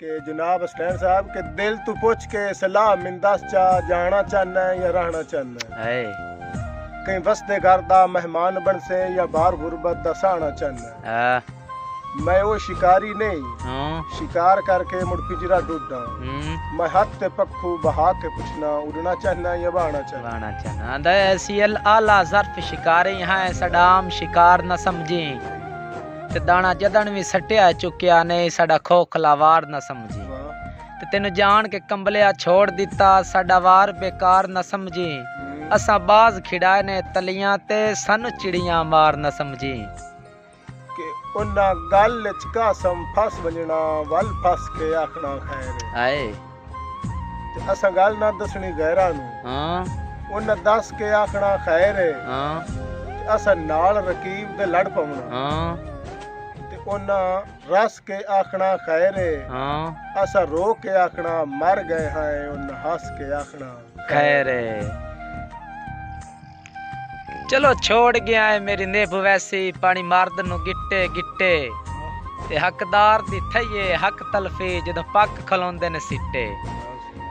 कि जनाब हसनैन साहब के दिल तू पूछ के सलाह मिंदस चा जाना चाहना है या रहना चाहना है, कहीं वसते घर दा मेहमान बन से या बाहर गुरबत दा सहना चाहना है। मैं वो शिकारी नहीं शिकार करके मुड़ पिंजरा ढूंढा, मैं हाथ ते पक्खू बहा के पूछना उड़ना चाहना या बहाना चाहना। द ऐसी आला ज़र्फ शिकारी है सडाम शिकार न समझी ते दाना जदन भी सटिया चुकिया ने साडा खोखला वार न समझी ते तेनु जान के कंबलिया छोड़ दिता साडा वार बेकार न समझी। असा बाज खिड़ाए ने तलियां ते सन चिड़ियां मार न समझी। कि उन्ना गल च कासम फस वजना वल फस के आखना खैर आए ते असा गल ना दसनी गैरा नु उन्ना दस के आखना खैर है ते असा नाल रकीब दे लड़ पवना ते उन्ना रस के आखना खैर है असा रो के आखना मर गए हैं उन्ना हंस के आखना खैर है। चलो छोड़ गया है मेरी नेब वैसी पानी मारद नु गिट्टे गिट्टे ते हकदार दी थईए हक तलफी जदों पक खलोंदे ने सिट्टे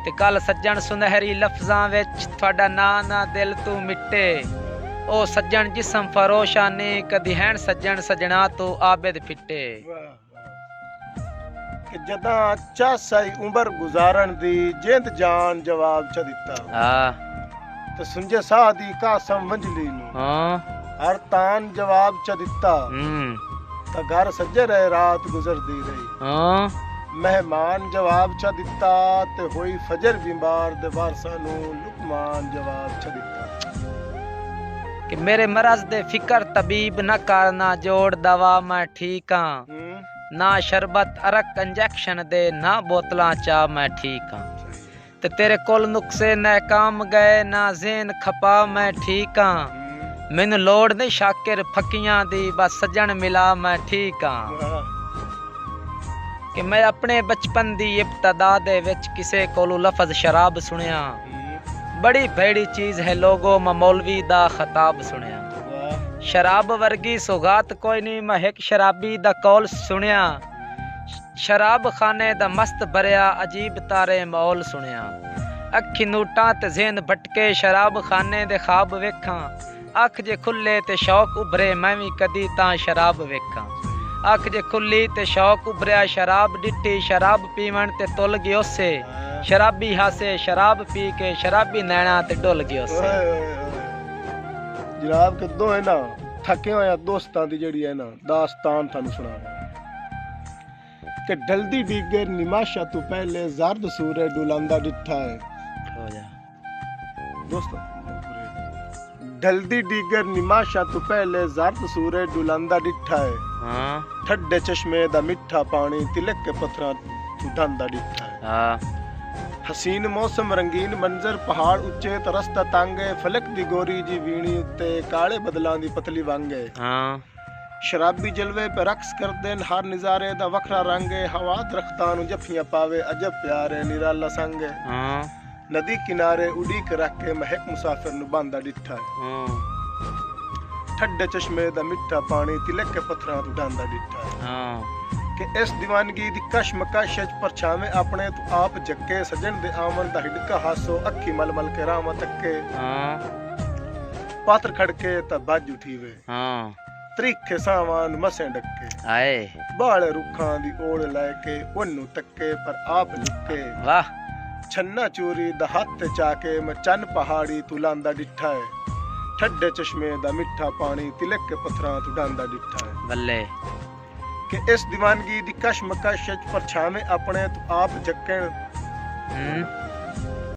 ते कल सज्जन सुनहरी लफ्जां विच तुहाडा नां ना दिल तू मिट्टे ओ सज्जन जिस्म फरोशानी कदी हैन सज्जन सजना तू आबिद फिट्टे। कि जदा चासाई उम्र गुजारन दी जिंद जान जवाब च दिता ते सुंजे सादी कासम वंजली नु हर तान जवाब च दिता ता घर सज्जे रहे रात गुजरदी रही मेहमान जवाब च दिता ते होई फजर बीमार दे वारसा नु लुकमान जवाब च दिता। कि मेरे मरज दे फिकर तबीब न करना जोड़ दवा मैं ठीक हां ना शरबत अरक इंजेक्शन दे ना बोतलां चा मैं ठीक हां ते तेरे कोल नुक्से नाकाम गए ना ज़ेन खपा मैं ठीक हां मैनू लोड़ नहीं शाकिर फकियां दी बस सज्जन मिला मैं ठीक हां। कि मैं अपने बचपन दी इब्तदा दे विच किसे कोलू लफज शराब सुनिया बड़ी भैड़ी चीज है लोगों मैं मौलवी दा खताब सुनिया शराब वर्गी सुगात कोई नहीं मैं एक शराबी दा कौल सुनिया शराब खाने दा मस्त भरिया अजीब तारे मौल सुनिया अखी नूटां ते ज़हन भटके शराब खाने दे ख्वाब वेखां अख जे खुले ते शौक उभरे मैं भी कदी तां शराब वेखां अख जे खुली ते शौक उभरिया शराब डिठी शराब पीवण ते तुल गयो से शराबी हासे शराब पी के शराबी नैना ते डुल गयो से। जनाब के दो है ना थके होया दोस्तां दी जेड़ी है ना दास्तान थानू सुणावां कि ढलदी डीगर निमाशा तू पहले जर्द सूरज डुलांदा डिठा है हो जा दोस्तों ढलदी डीगर निमाशा तू पहले जर्द सूरज डुलांदा डिठा है ठड्डे चश्मे दा मिठा पानी तिलक के पत्थरां तू ढांदा डिठा है हसीन मौसम रंगीन मंजर पहाड़ उच्चे ते रस्ता तांगे फलक दी गोरी जी वीणी उत्ते काले बदलां दी पतली वांगे शराबी जलवे पे रक्स कर देन हर नजारे दा वखरा रंगे हवा दरख्तां नु जफियां पावे अजब प्यारे निराला संगे नदी किनारे उड़ीक रख के महक मुसाफिर नु बांदा डिठा है ठड्डे चश्मे दा मिठा पानी तिलक के पत्थरां तू ढांदा डिठा है कि इस दीवानगी दी कशमकश परछावे अपने तू आप जक्के सजन दे आमन दा हिडका हासो अखी मल मल के रामा तक्के पात्र खड़के ता बाज उठीवे त्रिखे सावान मसे डके आए बाले रुखां दी ओड़ लेके ओनू तक्के पर आप लुके वाह छन्ना चूरी दा हत्थ चाके मैं चन पहाड़ी तू लांदा डिठा है ठड्डे चश्मे दा मिठा पानी तिलक के पत्थरां तू ढांदा डिठा है बल्ले कि इस दीवानगी दी कशमकश परछावे अपने तू आप जक्कण